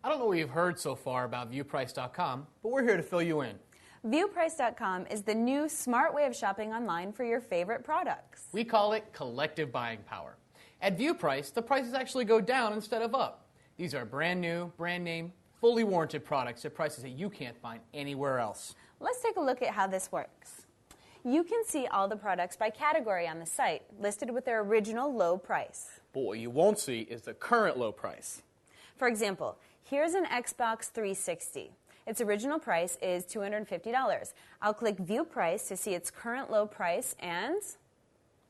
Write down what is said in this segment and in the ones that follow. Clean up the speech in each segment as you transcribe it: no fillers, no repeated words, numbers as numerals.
I don't know what you've heard so far about ViewPrice.com, but we're here to fill you in. ViewPrice.com is the new smart way of shopping online for your favorite products. We call it collective buying power. At ViewPrice, the prices actually go down instead of up. These are brand new, brand name, fully warranted products at prices that you can't find anywhere else. Let's take a look at how this works. You can see all the products by category on the site, listed with their original low price. But what you won't see is the current low price. For example, here's an Xbox 360. Its original price is $250. I'll click View Price to see its current low price, and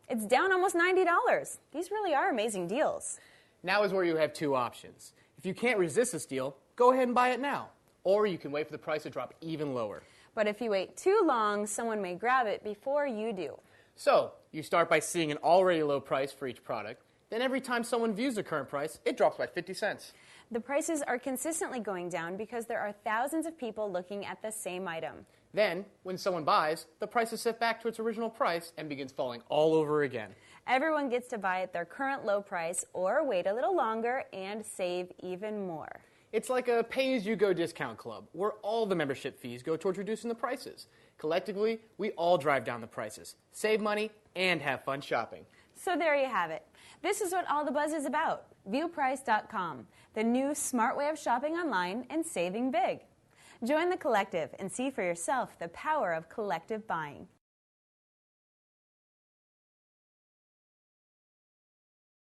it's down almost $90. These really are amazing deals. Now is where you have two options. If you can't resist this deal, go ahead and buy it now. Or you can wait for the price to drop even lower. But if you wait too long, someone may grab it before you do. So, you start by seeing an already low price for each product. Then every time someone views the current price, it drops by 50 cents. The prices are consistently going down because there are thousands of people looking at the same item. Then, when someone buys, the price is set back to its original price and begins falling all over again. Everyone gets to buy at their current low price or wait a little longer and save even more. It's like a pay-as-you-go discount club, where all the membership fees go towards reducing the prices. Collectively, we all drive down the prices, save money, and have fun shopping. So there you have it. This is what all the buzz is about. ViewPrice.com, the new smart way of shopping online and saving big. Join the collective and see for yourself the power of collective buying.